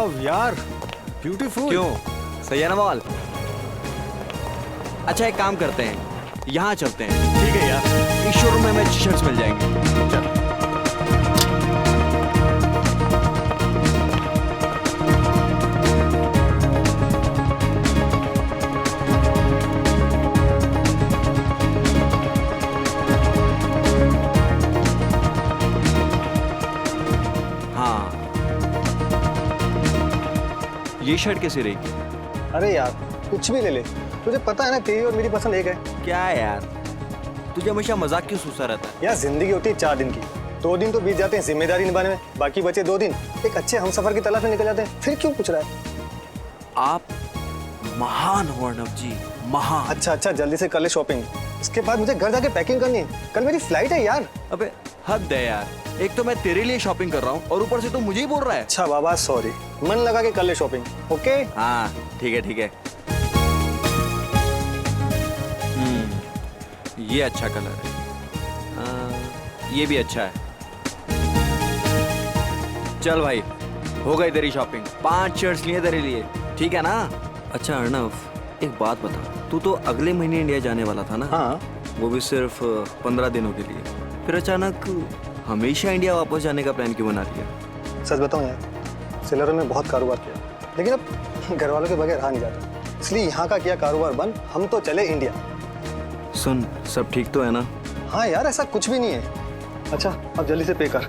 वाव यार, ब्यूटीफुल। क्यों, सही है ना मॉल? अच्छा एक काम करते हैं, यहाँ चलते हैं। ठीक है यार। इस शोरूम में हमें टी शर्ट्स मिल जाएंगे। चल। हाँ, ये शर्ट कैसे रहेगी? अरे यार कुछ भी ले ले, तुझे पता है ना तेरी और मेरी पसंद एक है। क्या है यार, तुझे हमेशा मजाक क्यों सूसा रहता है? यार जिंदगी होती है 4 दिन की, 2 दिन तो बीत जाते हैं जिम्मेदारी निभाने में, बाकी बचे 2 दिन एक अच्छे हमसफर की तलाश में निकल जाते हैं। फिर क्यों पूछ रहा है? आप महान हो अर्णव जी, महान। अच्छा जल्दी से कर ले शॉपिंग, इसके बाद मुझे घर जाके पैकिंग करनी है, कल मेरी फ्लाइट है यार। अबे हद है यार, एक तो मैं तेरे लिए शॉपिंग कर रहा हूँ और ऊपर से तू मुझे ही बोल रहा है। अच्छा बाबा सॉरी, मन लगा के कर ले शॉपिंग। ओके हाँ ठीक है ठीक है। ये अच्छा कलर है, ये भी अच्छा है। चल भाई, हो गई तेरी शॉपिंग, 5 शर्ट्स लिए तेरे लिए, ठीक है ना? अच्छा अर्णव, एक बात बता, तू तो अगले महीने इंडिया जाने वाला था ना? हाँ। वो भी सिर्फ 15 दिनों के लिए, फिर अचानक हमेशा इंडिया वापस जाने का प्लान क्यों बना लिया? सच बताऊं यार, सेलरों में बहुत कारोबार किया, लेकिन अब घर वालों के बगैर रहा नहीं जाता, इसलिए यहाँ का किया कारोबार बंद, हम तो चले इंडिया। सुन, सब ठीक तो है ना? हाँ यार ऐसा कुछ भी नहीं है। अच्छा अब जल्दी से पे कर।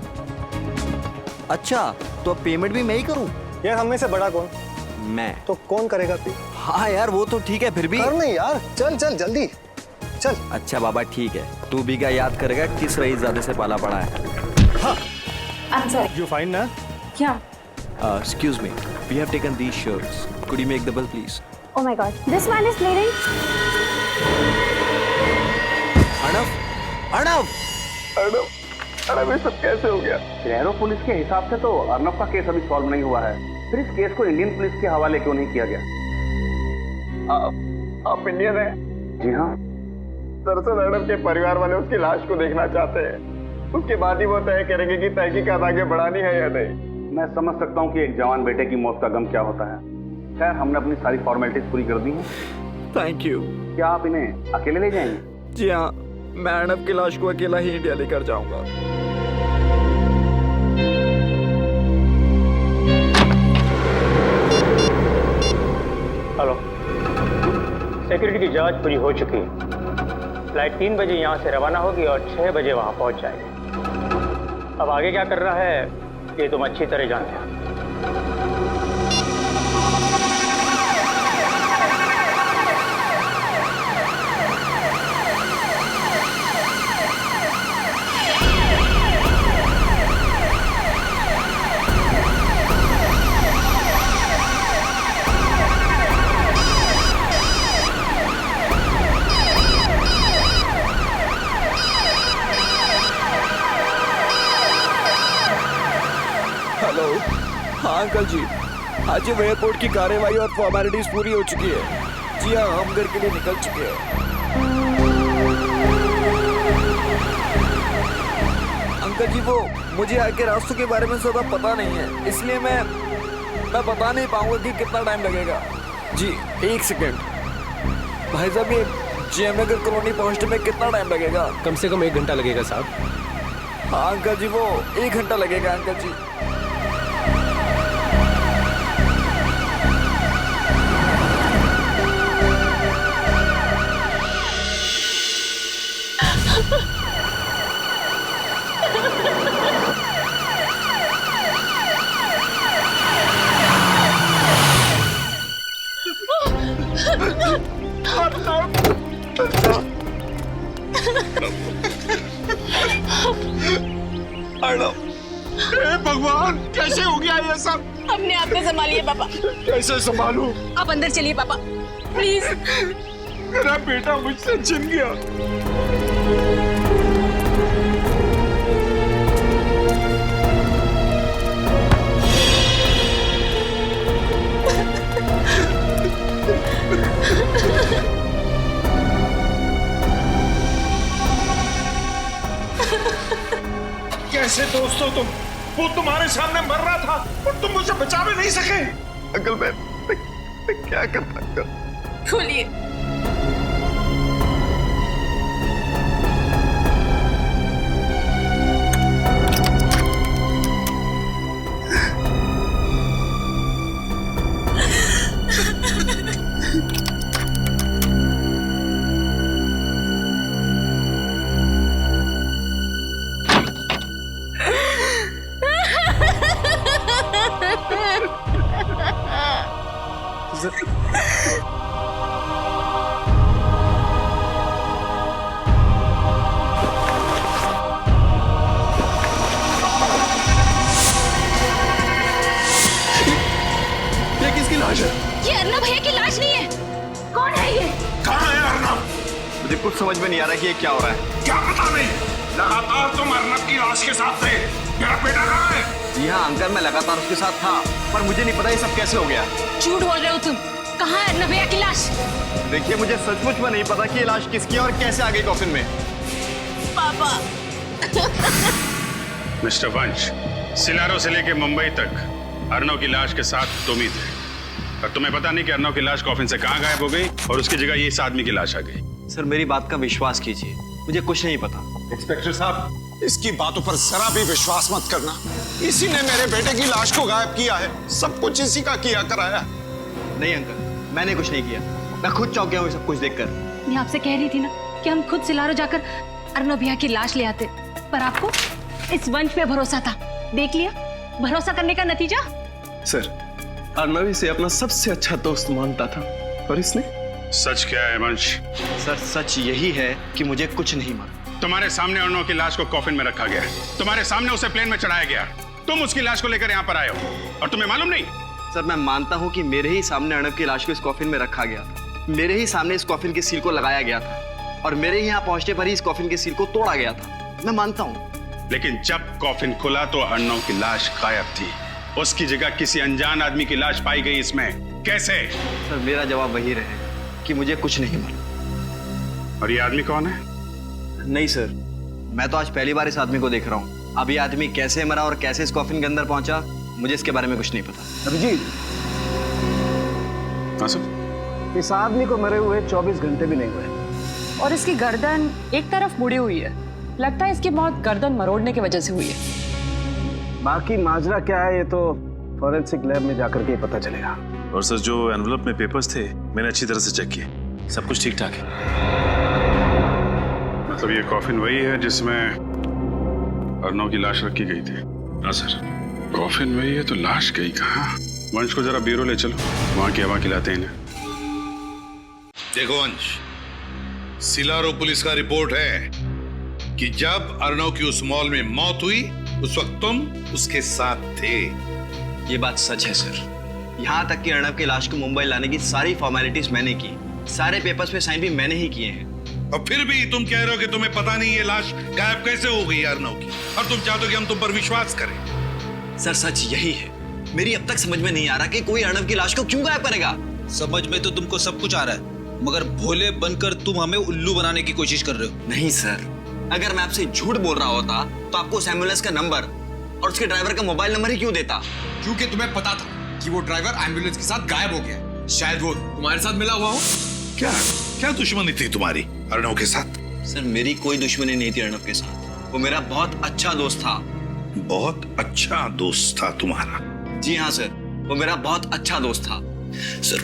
अच्छा तो अब पेमेंट भी मैं ही करूं? यार हम में से बड़ा कौन? मैं। तो कौन करेगा पे? हाँ यार वो तो ठीक है, फिर भी कर नहीं यार, चल चल जल्दी चल। अच्छा बाबा ठीक है, तू भी क्या याद करेगा किस रईसजादे से पाला पड़ा है? हाँ I'm sorry. यू फाइन ना? Yeah. Excuse me, we have taken these shirts. Could you make the bill please? Oh my God. This man is bleeding. Arnav, Arnav! Arnav ये सब कैसे हो गया? शहरों पुलिस के हिसाब से तो अर्णव का केस अभी सॉल्व नहीं हुआ है, फिर इस केस को इंडियन पुलिस के हवाले क्यों नहीं किया गया? आप इंडियन हैं? जी हाँ। दरअसल अर्णव के परिवार वाले उसकी लाश को देखना चाहते हैं, उसके बाद ही वो तय करेंगे कि तहकीकात आगे बढ़ानी है या नहीं। मैं समझ सकता हूँ कि एक जवान बेटे की मौत का गम क्या होता है। खैर हमने अपनी सारी फॉर्मेलिटीज पूरी कर दी हैं। Thank you. क्या आप इन्हें अकेले ले जाएंगे? जी हाँ, मैं अर्णव की लाश को अकेला ही इंडिया लेकर जाऊंगा। हेलो, सिक्योरिटी की जांच पूरी हो चुकी है। फ्लाइट 3 बजे यहाँ से रवाना होगी और 6 बजे वहाँ पहुँच जाएगी। अब आगे क्या कर रहा है ये तुम अच्छी तरह जानते हो। हेलो, हाँ अंकल जी, आज एयरपोर्ट की कार्यवाही और फॉर्मेलिटीज पूरी हो चुकी है। जी हाँ, हम घर के लिए निकल चुके हैं। अंकल जी वो मुझे आगे रास्तों के बारे में ज़्यादा पता नहीं है, इसलिए मैं बता नहीं पाऊंगा कि कितना टाइम लगेगा। जी 1 सेकेंड भाई साहब, ये जेएम नगर कॉलोनी पहुंचने में कितना टाइम लगेगा? कम से कम 1 घंटा लगेगा साहब। हाँ अंकल जी, वो 1 घंटा लगेगा अंकल जी। भगवान कैसे हो गया ये सब? अपने आप को संभालिए पापा। कैसे संभालूं? आप अंदर चलिए पापा, प्लीज। मेरा बेटा मुझसे छिन गया। कैसे दोस्त हो तुम? वो तुम्हारे सामने मर रहा था और तुम मुझे बचा भी नहीं सके। अंकल मैं क्या करता अंकल? खोलिए। ये किसकी लाश है? ये अर्नब भैया की लाश नहीं है। कौन है ये? कहाँ है अर्नब? मुझे कुछ समझ में नहीं आ रहा कि ये क्या हो रहा है। क्या पता नहीं, लगातार तुम अर्नब की लाश के साथ थे। मेरा बेटा कहाँ है? जी हाँ अंकल, मैं लगातार उसके साथ था, पर मुझे नहीं पता ये सब कैसे हो गया। झूठ बोल रहे हो तुम। कहाँ है अर्नब भैया की लाश? देखिए मुझे सचमुच में नहीं पता कि ये लाश किसकी है और कैसे आ गई कॉफिन में। पापा। मिस्टर वंश, सिलारो से लेके मुंबई तक अर्नव की लाश के साथ तुम ही थे, और तुम्हें पता नहीं कि अर्नव की लाश कॉफिन से कहाँ गायब हो गई और उसकी जगह ये इस आदमी की लाश आ गई। सर मेरी बात का विश्वास कीजिए, मुझे कुछ नहीं पता। इंस्पेक्टर साहब, इसकी बातों पर जरा भी विश्वास मत करना। इसी ने मेरे बेटे की लाश को गायब किया है। सब कुछ इसी का किया कराया। नहीं अंकल, मैंने कुछ नहीं किया, मैं खुद चौंक गया हूँ सब कुछ देखकर। मैं आपसे कह रही थी ना कि हम खुद सिलारो जाकर अर्नब भैया की लाश ले आते, पर आपको इस वंश पे भरोसा था। देख लिया भरोसा करने का नतीजा। सर, अर्नव इसे अपना सबसे अच्छा दोस्त मानता था और इसने। सच क्या है वंश? सर सच यही है कि मुझे कुछ नहीं मालूम। तुम्हारे सामने अर्नव की लाश को कॉफिन में रखा गया, तुम्हारे सामने उसे प्लेन में चढ़ाया गया, तुम उसकी लाश को लेकर यहाँ पर आए हो और तुम्हें मालूम नहीं? सर मैं मानता हूँ कि मेरे ही सामने अर्नव की लाश को इस कॉफिन में रखा गया था, मेरे ही सामने इस कॉफिन के सील को लगाया गया था और मेरे यहाँ पहुंचने पर ही इस कॉफिन के सील को तोड़ा गया था। मैं मानता हूँ। लेकिन जब कॉफिन खुला तो अर्नव की लाश गायब थी, उसकी जगह किसी अनजान आदमी की लाश पाई गई इसमें, कैसे? सर मेरा जवाब वही रहेगा कि मुझे कुछ नहीं मालूम। और ये आदमी कौन है? नहीं सर, मैं तो आज पहली बार इस आदमी को देख रहा हूँ। अब ये आदमी कैसे मरा और कैसे इस कॉफिन के अंदर पहुंचा, मुझे इसके बारे में कुछ नहीं पता। अभिजीत, हाँ सर। इस आदमी को मरे हुए 24 घंटे भी नहीं हुए और इसकी गर्दन एक तरफ मुड़ी हुई है। लगता है इसकी मौत गर्दन मरोड़ने की वजह से हुई है। बाकी माजरा क्या है ये तो फॉरेंसिक लैब में जाकर के ही पता चलेगा। और सर जो एनवलप में पेपर्स थे मैंने अच्छी तरह से चेक किए, सब कुछ ठीक ठाक है। मतलब ये कॉफिन वही है जिसमें अर्नव की लाश रखी गई थी? हाँ सर, कॉफिन वही है तो लाश गई कहाँ? वंश को जरा ब्यूरो ले चलो, वहां की हवा खिलाते हैं इन्हें। देखो वंश, सिलारो पुलिस का रिपोर्ट है कि जब अर्नव की उस मॉल में मौत हुई उस वक्त तुम उसके साथ थे। ये बात सच है सर। यहाँ तक कि अर्नव की लाश को मुंबई लाने की सारी फॉर्मेलिटीज मैंने की, सारे पेपर्स पे साइन भी मैंने ही किए हैं। और फिर भी तुम कह रहे हो कि तुम्हें पता नहीं ये लाश गायब कैसे हो गई अर्नव की, और तुम चाहते हो कि हम तुम पर विश्वास करें। सर सच यही है, मेरी अब तक समझ में नहीं आ रहा कि कोई अर्नव की लाश को क्यों गायब करेगा। समझ में तो तुमको सब कुछ आ रहा है, मगर भोले बनकर तुम हमें उल्लू बनाने की कोशिश कर रहे हो। नहीं सर, अगर मैं आपसे झूठ बोल रहा होता तो आपको उस एम्बुलेंस का नंबर और उसके ड्राइवर का मोबाइल नंबर ही क्यों देता? क्योंकि तुम्हें पता था कि वो ड्राइवर एम्बुलेंस के साथ गायब हो गया। शायद वो तुम्हारे साथ मिला हुआ हो। क्या क्या दुश्मनी थी तुम्हारी अर्नव के साथ? सर मेरी कोई दुश्मनी नहीं थी अर्नव के साथ, वो मेरा बहुत अच्छा दोस्त था। बहुत अच्छा दोस्त था तुम्हारा? जी हाँ सर, वो मेरा बहुत अच्छा दोस्त था। सर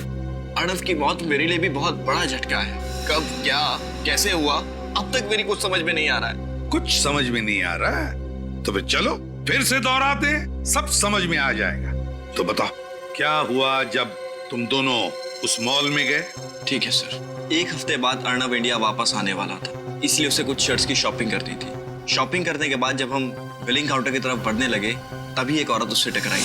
अर्नव की मौत मेरे लिए भी बहुत बड़ा झटका है। कब, क्या, कैसे हुआ, अब तक मेरी कुछ समझ में नहीं आ रहा है। कुछ समझ में नहीं आ रहा है तो फिर चलो फिर से दोहराते हैं, सब समझ में आ जाएगा। तो बताओ क्या हुआ जब तुम दोनों उस मॉल में गए? ठीक है सर, एक हफ्ते बाद अर्नव इंडिया वापस आने वाला था, इसलिए उसे कुछ शर्ट्स की शॉपिंग करनी थी। शॉपिंग करने के बाद जब हम बिलिंग काउंटर की तरफ बढ़ने लगे तभी एक औरत उससे टकराई।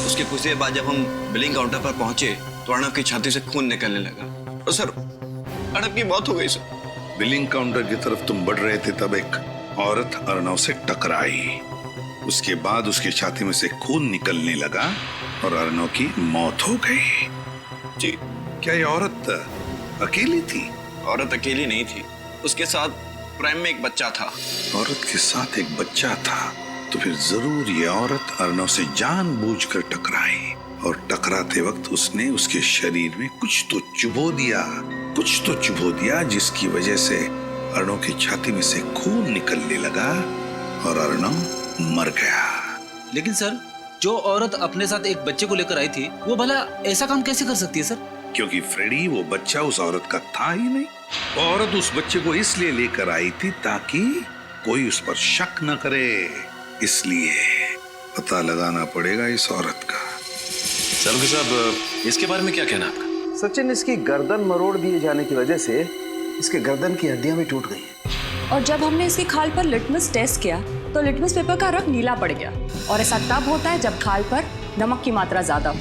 उसके कुछ देर बाद जब हम बिलिंग काउंटर पर पहुंचे तो अर्नव की छाती से खून निकलने लगा और सर अर्नव की मौत हो गई सर। बिलिंग काउंटर की तरफ तुम बढ़ रहे थे तब एक औरत अर्नव से टकराई, उसके बाद उसकी छाती में से खून निकलने लगा और अर्नव की मौत हो गई। जी। क्या ये औरत अकेली थी? औरत अकेली नहीं थी, उसके साथ प्राइम में एक बच्चा था। औरत के साथ एक बच्चा था? तो फिर जरूर ये औरत अर्णव से जानबूझकर टकराई, और टकराते वक्त उसने उसके शरीर में कुछ तो चुभो दिया जिसकी वजह से अर्णव की छाती में से खून निकलने लगा और अर्णव मर गया। लेकिन सर, जो औरत अपने साथ एक बच्चे को लेकर आई थी, वो भला ऐसा काम कैसे कर सकती है सर? क्योंकि फ्रेडी, वो बच्चा उस औरत का था ही नहीं। औरत उस बच्चे को इसलिए लेकर आई थी ताकि कोई उस पर शक न करे, इसलिए पता लगाना पड़ेगा इस औरत का। सलूकी साहब, इसके बारे में क्या कहना आपका? सचिन, इसकी गर्दन मरोड़ दिए जाने की वजह से इसके गर्दन की हड्डियां भी टूट गई हैं। और जब हमने इसकी खाल पर लिटमस टेस्ट किया तो लिटमस पेपर का रंग नीला पड़ गया, और ऐसा तब होता है जब खाल पर नमक की मात्रा ज्यादा हो।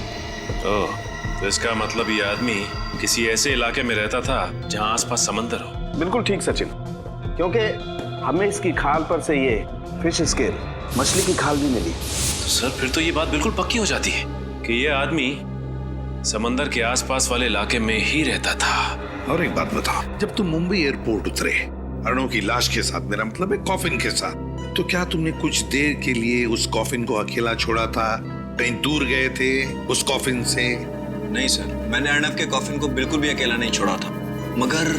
तो इसका मतलब ये आदमी किसी ऐसे इलाके में रहता था जहाँ आसपास समंदर हो। बिल्कुल ठीक सचिन, क्योंकि हमें इसकी खाल पर से ये फिश स्केल, मछली की खाल भी मिली। तो सर, फिर तो ये बात बिल्कुल पक्की हो जाती है कि ये आदमी समंदर के आसपास वाले इलाके में ही रहता था। और एक बात बताओ, जब तुम मुंबई एयरपोर्ट उतरे अर्णव की लाश के साथ, मेरा मतलब है कॉफिन के साथ, तो क्या तुमने कुछ देर के लिए उस कॉफिन को अकेला छोड़ा था? कहीं दूर गए थे उस कॉफिन से? नहीं सर, मैंने अर्णव के कॉफिन को बिल्कुल भी अकेला नहीं छोड़ा था। मगर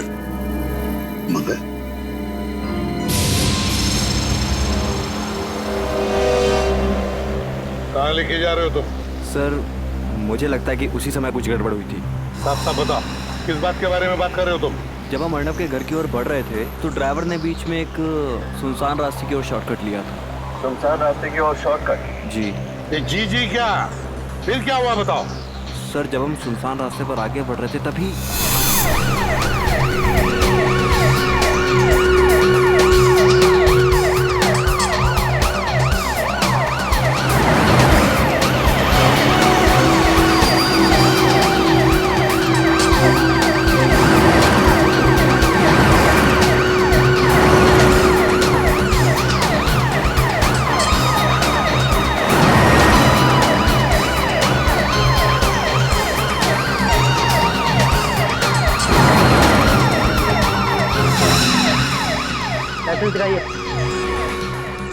कहाँ लेके जा रहे हो तुम? सर, मुझे लगता है कि उसी समय कुछ गड़बड़ हुई थी। साफ साफ बताओ, किस बात के बारे में बात कर रहे हो तुम? जब हम अर्णव के घर की ओर बढ़ रहे थे तो ड्राइवर ने बीच में एक सुनसान रास्ते की ओर शॉर्टकट लिया था। सुनसान रास्ते की ओर शॉर्टकट? जी। जी क्या? फिर क्या हुआ बताओ? सर, जब हम सुनसान रास्ते पर आगे बढ़ रहे थे तभी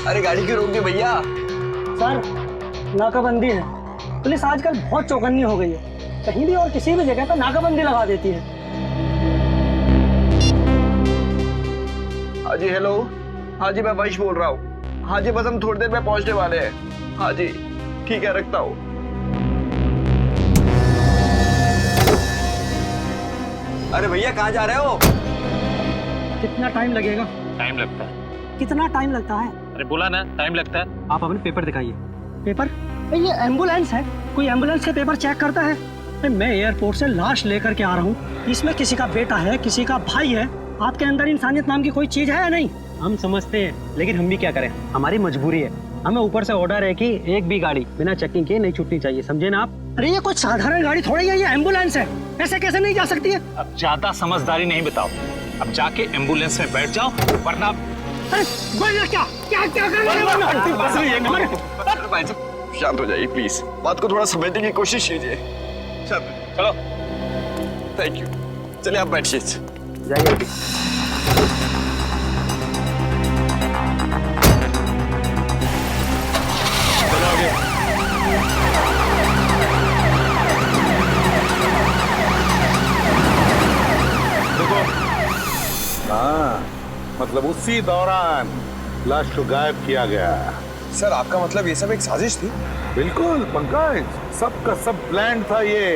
अरे गाड़ी क्यों रोक दी भैया? सर, नाकाबंदी है। पुलिस आजकल बहुत चौकन्नी हो गई है, कहीं भी और किसी भी जगह पर नाकाबंदी लगा देती है। हाँ जी, हेलो। हाँ जी, मैं वंश बोल रहा हूँ। हाँ जी, बस हम थोड़ी देर में पहुंचने वाले हैं। हाँ जी, ठीक है, रखता हूँ। अरे भैया, कहाँ जा रहे हो? कितना टाइम लगेगा? टाइम लगता है। कितना टाइम लगता है? अरे बोला ना, टाइम लगता है। आप अपने पेपर दिखाइए। पेपर? ये एम्बुलेंस है, कोई एम्बुलेंस के पेपर चेक करता है? मैं एयरपोर्ट से लाश लेकर के आ रहा हूँ, इसमें किसी का बेटा है, किसी का भाई है। आपके अंदर इंसानियत नाम की कोई चीज है या नहीं? हम समझते हैं, लेकिन हम भी क्या करें, हमारी मजबूरी है। हमें ऊपर से ऑर्डर है कि एक भी गाड़ी बिना चेकिंग के नहीं छूटनी चाहिए, समझे ना आप? अरे ये कोई साधारण गाड़ी थोड़ी है, ये एम्बुलेंस है, ऐसे कैसे नहीं जा सकती है? अब ज्यादा समझदारी नहीं बताओ, अब जाके एम्बुलेंस में बैठ जाओ, वरना क्या क्या क्या भाई साहब, शांत हो जाइए प्लीज, बात को थोड़ा समझने की कोशिश कीजिए। चलो। Thank you. चलिए आप बैठिए। जाइए। हाँ, मतलब उसी दौरान लाश को गायब किया गया। सर, आपका मतलब ये सब एक साजिश थी? बिल्कुल पंकज, सबका सब प्लान था ये।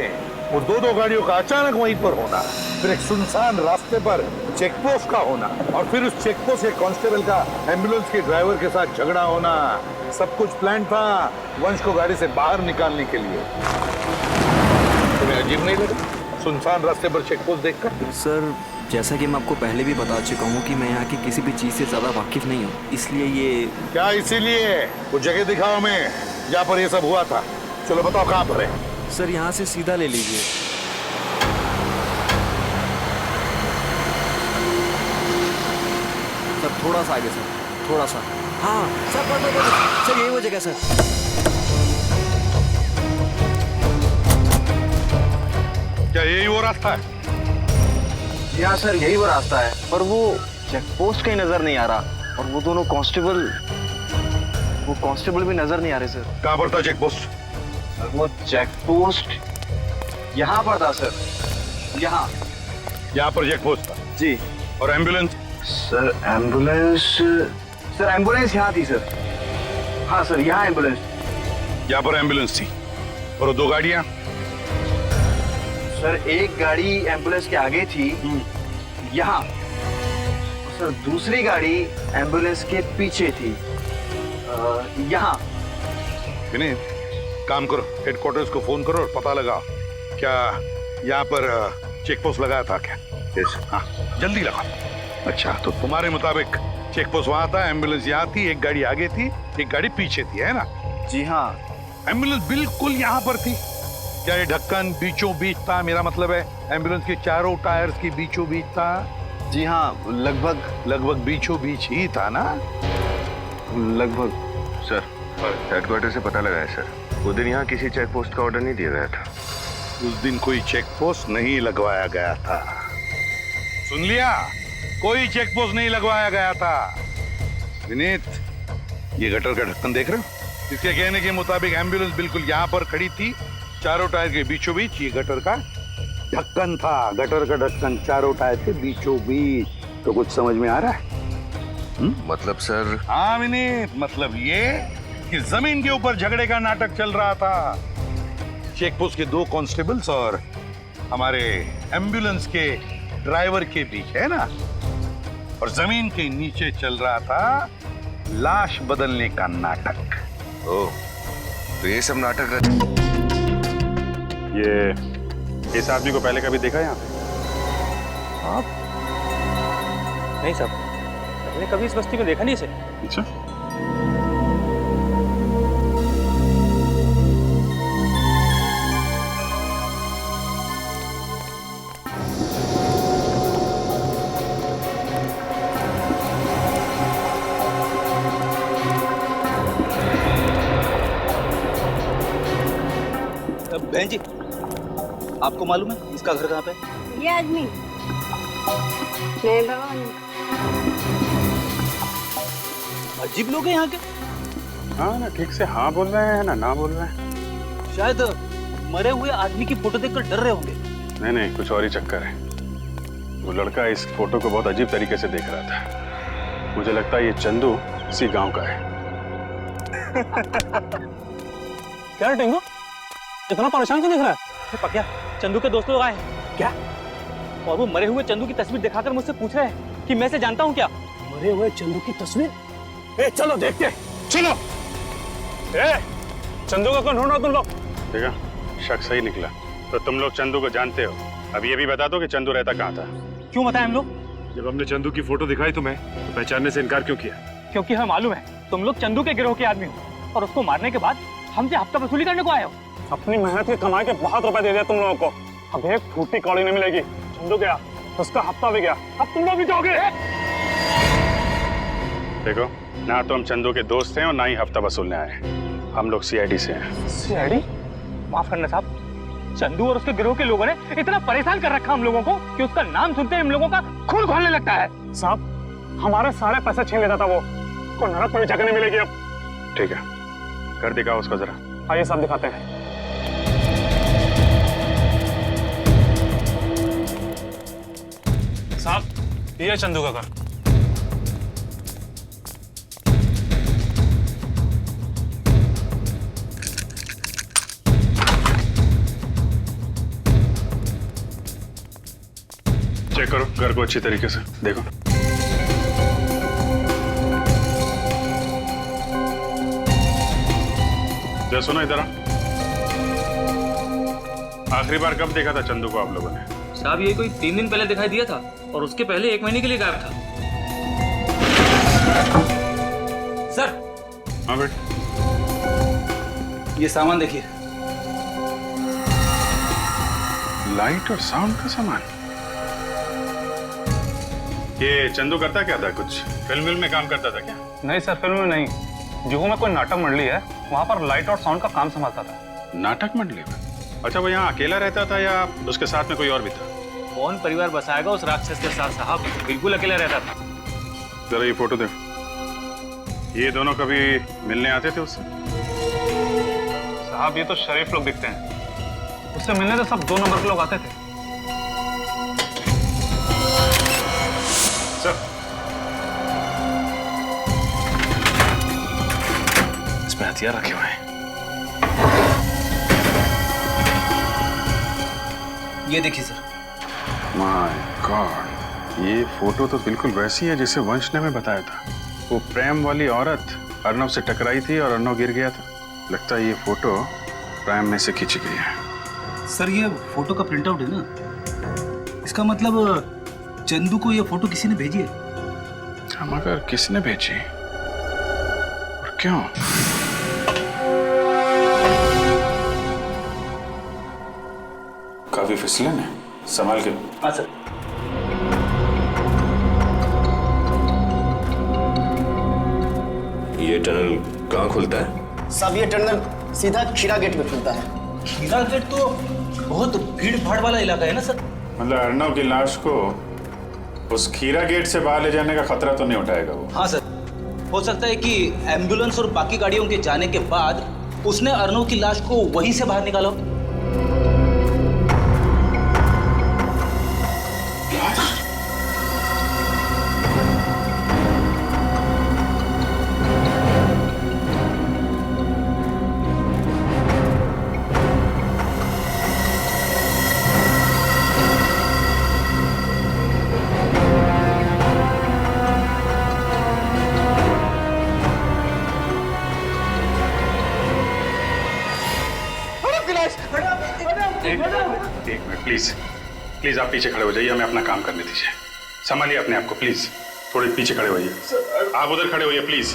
वो दो गाड़ियों का अचानक वहीं पर होना, फिर एक सुनसान रास्ते पर चेक पोस्ट का होना, और फिर उस चेक पोस्ट के कांस्टेबल का एम्बुलेंस के ड्राइवर के साथ झगड़ा होना। सब कुछ प्लान था वंश को गाड़ी से बाहर निकालने के लिए। तुम्हें अजीब नहीं लगा सुनसान रास्ते पर चेक पोस्ट देखकर? सर, जैसा कि मैं आपको पहले भी बता चुका हूँ कि मैं यहाँ की किसी भी चीज़ से ज़्यादा वाकिफ नहीं हूँ, इसलिए ये क्या? इसीलिए वो जगह दिखाओ हमें जहाँ पर ये सब हुआ था। चलो बताओ कहाँ पर है? सर, यहाँ से सीधा ले लीजिए। सर, थोड़ा सा आगे सर, थोड़ा सा। हाँ सर, सर यही वो जगह सर। क्या यही वो रास्ता है? यहाँ सर, यही वो रास्ता है, पर वो चेक पोस्ट कहीं नजर नहीं आ रहा, और वो दोनों कांस्टेबल वो कांस्टेबल भी नजर नहीं आ रहे सर। कहाँ पर था चेक पोस्ट? वो चेक पोस्ट यहाँ पर था सर, यहाँ पर चेक पोस्ट था जी। और एम्बुलेंस? सर एम्बुलेंस यहाँ थी सर। हाँ सर, यहाँ एम्बुलेंस। यहाँ पर एम्बुलेंस थी। और 2 गाड़ियाँ? सर एक गाड़ी एम्बुलेंस के आगे थी यहाँ, सर दूसरी गाड़ी एम्बुलेंस के पीछे थी यहाँ। विनीत, काम करो, हेडक्वार्टर्स को फोन करो और पता लगाओ क्या यहाँ पर चेक पोस्ट लगाया था क्या? हाँ, जल्दी लगाओ। अच्छा, तो तुम्हारे मुताबिक चेक पोस्ट वहां था, एम्बुलेंस यहाँ थी, एक गाड़ी आगे थी, एक गाड़ी पीछे थी, है ना? जी हाँ। एम्बुलेंस बिल्कुल यहाँ पर थी। क्या ये ढक्कन बीचों बीच था? मेरा मतलब है एम्बुलेंस के चारों टायर्स के बीचों बीच था। जी हाँ, लगभग बीचों बीच ही था ना? लगभग। सर, हेडक्वार्टर से पता लगा है सर, उस दिन यहाँ किसी चेक पोस्ट का ऑर्डर नहीं दिया गया था। उस दिन कोई चेक पोस्ट नहीं लगवाया गया था। सुन लिया? कोई चेक पोस्ट नहीं लगवाया गया था। विनीत, ये गटर का ढक्कन देख रहे हो? इसके कहने के मुताबिक एम्बुलेंस बिल्कुल यहाँ पर खड़ी थी, चारों टायर के बीचों बीच ये गटर का ढक्कन था। गटर का ढक्कन चारों टायर के बीचों बीच। तो कुछ समझ में आ रहा है? मतलब सर? हाँ विनीत, मतलब ये कि जमीन के ऊपर झगड़े का नाटक चल रहा था। चेक पोस्ट के 2 कांस्टेबल्स और हमारे एम्बुलेंस के ड्राइवर के बीच, है ना? और जमीन के नीचे चल रहा था लाश बदलने का नाटक। ओह, तो ये सब नाटक ये इस आदमी को पहले कभी देखा यहाँ पे? आप? नहीं साहब, मैंने कभी इस बस्ती में देखा नहीं इसे। अच्छा, बहन जी, आपको मालूम है इसका घर कहाँ पे? ये आदमी मैं भगवान। अजीब लोग हैं यहाँ के। हाँ ना, ठीक से हाँ बोल रहे हैं ना ना बोल रहे हैं। शायद मरे हुए आदमी की फोटो देखकर डर रहे होंगे। नहीं नहीं, कुछ और ही चक्कर है। वो लड़का इस फोटो को बहुत अजीब तरीके से देख रहा था। मुझे लगता है ये चंदू इसी गांव का है। क्या टेंगो, इतना परेशान क्यों दिख रहा है? पक्या, चंदू के दोस्त लोग आए हैं क्या? और वो मरे हुए चंदू की तस्वीर दिखाकर मुझसे पूछ रहे हैं कि मैं इसे जानता हूँ क्या? मरे हुए चंदू की तस्वीर? ए, चलो देखते हैं, चलो। ए, चंदू को कौन ढूंढ रहा तुम लोग? देखा, शक सही निकला। तो तुम लोग चंदू को जानते हो। अब ये भी बता दो कि चंदू रहता कहाँ था। क्यों बताएं हम लोग? जब हमने चंदू की फोटो दिखाई तुम्हें, तो पहचानने से इनकार क्यों किया? क्योंकि हमें मालूम है तुम लोग चंदू के गिरोह के आदमी हो और उसको मारने के बाद हमसे हफ्ता वसूली करने को आए हो। अपनी मेहनत की कमाई के बहुत रुपए दे दिया तुम लोगों को, अब एक फूटी कौड़ी नहीं मिलेगी। चंदू गया, उसका हफ्ता भी गया, अब तुम लोग भी जाओगे। देखो, ना तो हम चंदू के दोस्त हैं और ना ही हफ्ता वसूलने आए। हम लोग सीआईडी से हैं। सीआईडी? माफ करना साहब, चंदू और उसके गिरोह के लोगों ने इतना परेशान कर रखा हम लोगों को कि उसका नाम सुनते ही हम लोगों का खून खोलने लगता है। साहब, हमारे सारे पैसे छीन लेता था वो, को नरक में जगह नहीं मिलेगी अब। ठीक है, कर दिखाओ उसको जरा। आइए साहब, दिखाते हैं। साहब, ये चंदू का घर। चेक करो घर को अच्छी तरीके से, देखो। जरा सुनो इधर। आखिरी बार कब देखा था चंदू को आप लोगों ने? साहब, ये कोई 3 दिन पहले दिखाई दिया था और उसके पहले 1 महीने के लिए गायब था। सर। हाँ बेटा, ये सामान देखिए। लाइट और साउंड का सामान। ये चंदू करता क्या था? कुछ फिल्म में काम करता था क्या? नहीं सर, फिल्म में नहीं। जुहू में कोई नाटक मंडली है, वहाँ पर लाइट और साउंड का काम संभालता था। नाटक मंडली में? अच्छा, वो यहाँ अकेला रहता था या उसके साथ में कोई और भी था? कौन परिवार बसाएगा उस राक्षस के साथ साहब, बिल्कुल अकेला रहता था। जरा ये फोटो देखो। ये दोनों कभी मिलने आते थे उससे? साहब ये तो शरीफ लोग दिखते हैं, उससे मिलने तो सब 2 नंबर के लोग आते थे। सर, इसमें हथियार रखे हुए हैं। ये देखिए सर। माय गॉड, ये फोटो तो बिल्कुल वैसी है जैसे वंश ने हमें बताया था। वो प्रेम वाली औरत अर्नव से टकराई थी और अर्नव गिर गया था। लगता है ये फोटो प्रेम में से खींची गई है। सर ये फोटो का प्रिंट आउट है ना, इसका मतलब चंदू को ये फोटो किसी ने भेजी है। हम अगर किसने भेजी और क्यों? काफी फिसलन है, संभाल के। हाँ सर। ये टनल कहाँ खुलता है? सब ये टनल सीधा खीरा गेट में खुलता है। खीरा गेट तो बहुत भीड़ भाड़ वाला इलाका है ना सर। मतलब अर्नव की लाश को उस खीरा गेट से बाहर ले जाने का खतरा तो नहीं उठाएगा वो? हाँ सर, हो सकता है कि एम्बुलेंस और बाकी गाड़ियों के जाने के बाद उसने अर्नव की लाश को वहीं से बाहर निकाला। एक मिनट प्लीज, प्लीज आप पीछे खड़े हो जाइए, हमें अपना काम करने दीजिए। संभालिए अपने आप को प्लीज, थोड़े पीछे खड़े होइए। आप उधर खड़े होइए प्लीज।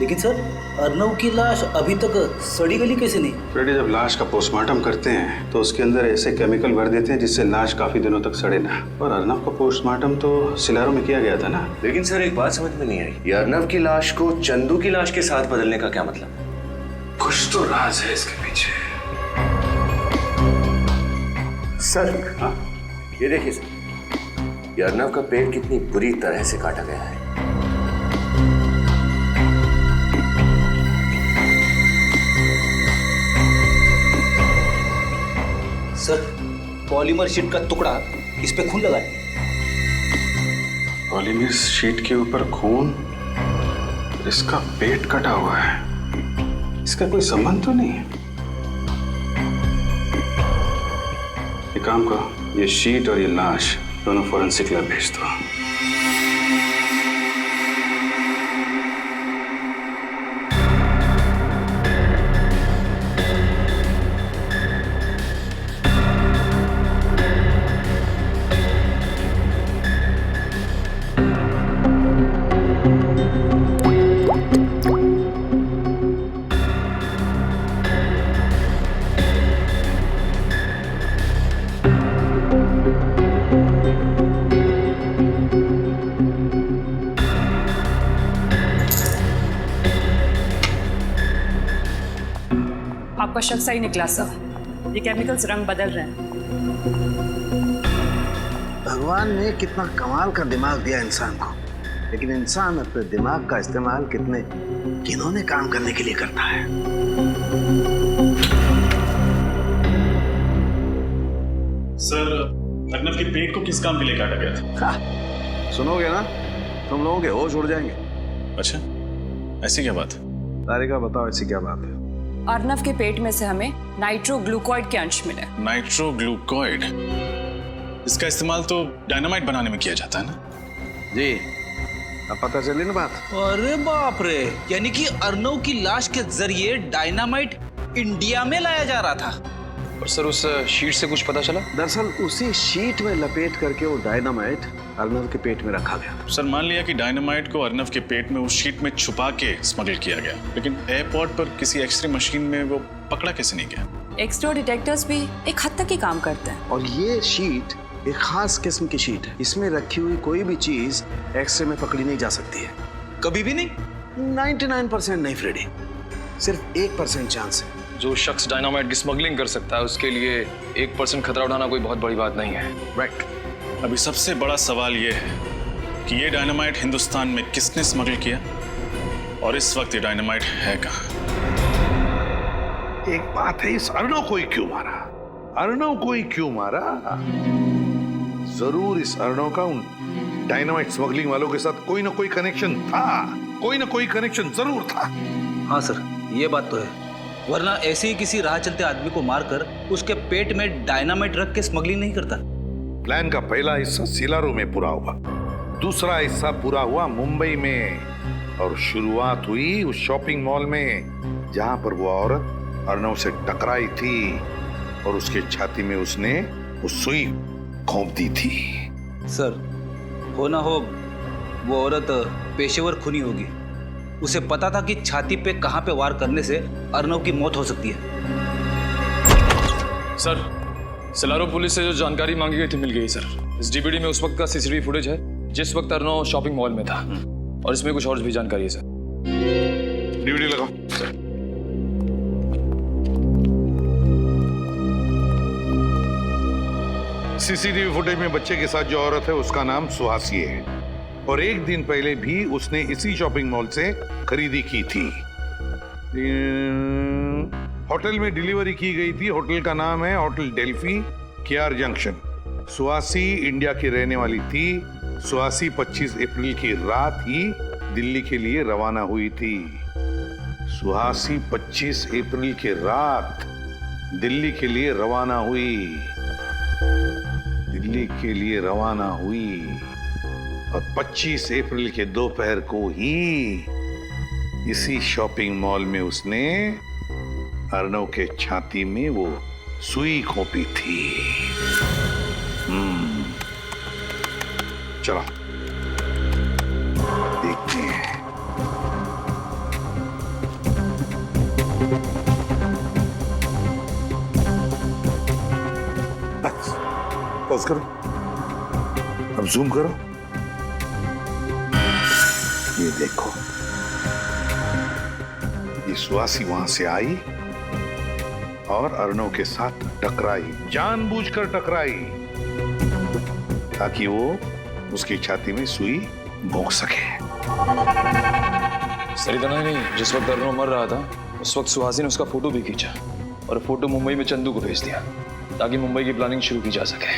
लेकिन सर अर्नव की लाश अभी तक सड़ी गली कैसे नहीं? फ्रेडी, जब लाश का पोस्टमार्टम करते हैं तो उसके अंदर ऐसे केमिकल भर देते हैं जिससे लाश काफी दिनों तक सड़े ना। और अर्नव का पोस्टमार्टम तो सिलारो में किया गया था ना। लेकिन सर एक बात समझ में नहीं आई, ये अर्नव की लाश को चंदू की लाश के साथ बदलने का क्या मतलब? कुछ तो राज है इसके पीछे। सर ये देखिए सर, ये अर्नव का पेट कितनी बुरी तरह से काटा गया है। सर पॉलीमर शीट का टुकड़ा इस पे खून लगा है। पॉलीमर शीट के ऊपर खून, इसका पेट कटा हुआ है, इसका कोई संबंध तो नहीं है। एक काम करो, ये शीट और ये लाश दोनों फॉरेंसिक लैब भेज दो। आपका शक सही निकला सर, ये केमिकल्स रंग बदल रहे हैं। भगवान ने कितना कमाल का दिमाग दिया इंसान को, लेकिन इंसान अपने दिमाग का इस्तेमाल कितने घिनौने काम करने के लिए करता है। सर अर्नव के पेट को किस काम के लिए काटा गया था? सुनोगे ना तुम लोगों के होश उड़ जाएंगे। अच्छा, ऐसी क्या बात है? तारिका बताओ, ऐसी क्या बात है? अर्नव के पेट में से हमें नाइट्रोग्लूकोइड के अंश मिले। नाइट्रोग्लूकोइड, इसका इस्तेमाल तो डायनामाइट बनाने में किया जाता है ना? जी, अब पता चली ना बात। अरे बाप रे, यानी कि अर्नव की लाश के जरिए डायनामाइट इंडिया में लाया जा रहा था। और सर उस शीट से कुछ पता चला? दरअसल उसी शीट में लपेट करके वो डायनामाइट अर्नव के पेट में रखा गया था। सर मान लिया कि डायनामाइट को अर्नव के पेट में उस शीट में छुपा के स्मगल किया गया, लेकिन एयरपोर्ट पर किसी एक्सरे मशीन में वो पकड़ा कैसे नहीं गया? एक्सरे डिटेक्टर्स भी एक हद तक ही काम करते हैं। और ये शीट एक खास किस्म की शीट है, इसमें रखी हुई कोई भी चीज एक्सरे में पकड़ी नहीं जा सकती है। कभी भी नहीं? 99% नहीं फ्रेडी, सिर्फ 1% चांस है। जो शख्स डायनामाइट की स्मगलिंग कर सकता है उसके लिए 1% खतरा उठाना कोई बहुत बड़ी बात नहीं है। राइट, अभी सबसे बड़ा सवाल यह है कि ये डायनामाइट हिंदुस्तान में किसने स्मगल किया और इस वक्त ये डायनामाइट है कहाँ? एक बात है, इस अर्णव को ही क्यों मारा? अर्णव को ही क्यों मारा? जरूर इस अर्णव का उन डायनामाइट स्मगलिंग वालों के साथ कोई ना कोई कनेक्शन था, कोई ना कोई कनेक्शन जरूर था। हाँ सर, ये बात तो है, वरना ऐसे ही किसी राह चलते आदमी को मारकर उसके पेट में डायनामाइट रख के स्मगलिंग नहीं करता। प्लान का पहला हिस्सा सिलारू में पूरा हुआ, दूसरा हिस्सा पूरा हुआ मुंबई में, और शुरुआत हुई उस शॉपिंग मॉल में जहां पर वो औरत अर्णव से टकराई थी और उसके छाती में उसने वो सुई घोंप दी थी। सर, हो ना हो वो औरत पेशेवर खूनी होगी। उसे पता था कि छाती पे कहां पे वार करने से अर्णव की मौत हो सकती है। सर, सिलारू पुलिस से जो जानकारी मांगी गई थी मिल गई सर। इस डीवीडी में उस वक्त का सीसीटीवी फुटेज है जिस वक्त अर्णव शॉपिंग मॉल में था, और इसमें कुछ और भी जानकारी है सर। डीवीडी लगाओ। सीसीटीवी फुटेज में बच्चे के साथ जो औरत है उसका नाम सुहासी है, और एक दिन पहले भी उसने इसी शॉपिंग मॉल से खरीदी की थी। होटल में डिलीवरी की गई थी। होटल का नाम है hotel Delphi, KR junction. Suhasi India की रहने वाली थी। सुहासी 25 अप्रैल की रात ही दिल्ली के लिए रवाना हुई थी। सुहासी 25 अप्रैल की रात दिल्ली के लिए रवाना हुई, दिल्ली के लिए रवाना हुई, और 25 अप्रैल के दोपहर को ही इसी शॉपिंग मॉल में उसने अर्णव के छाती में वो सुई घोंपी थी। चलो देखते हैं। बस पॉज करो, अब जूम करो। ये देखो, ये सुहासी वहां से आई और अर्णव के साथ टकराई, जानबूझकर टकराई ताकि वो उसकी छाती में सुई भोंक सके। सर, इतना ही नहीं, जिस वक्त अर्णव मर रहा था उस वक्त सुहासी ने उसका फोटो भी खींचा और फोटो मुंबई में चंदू को भेज दिया ताकि मुंबई की प्लानिंग शुरू की जा सके।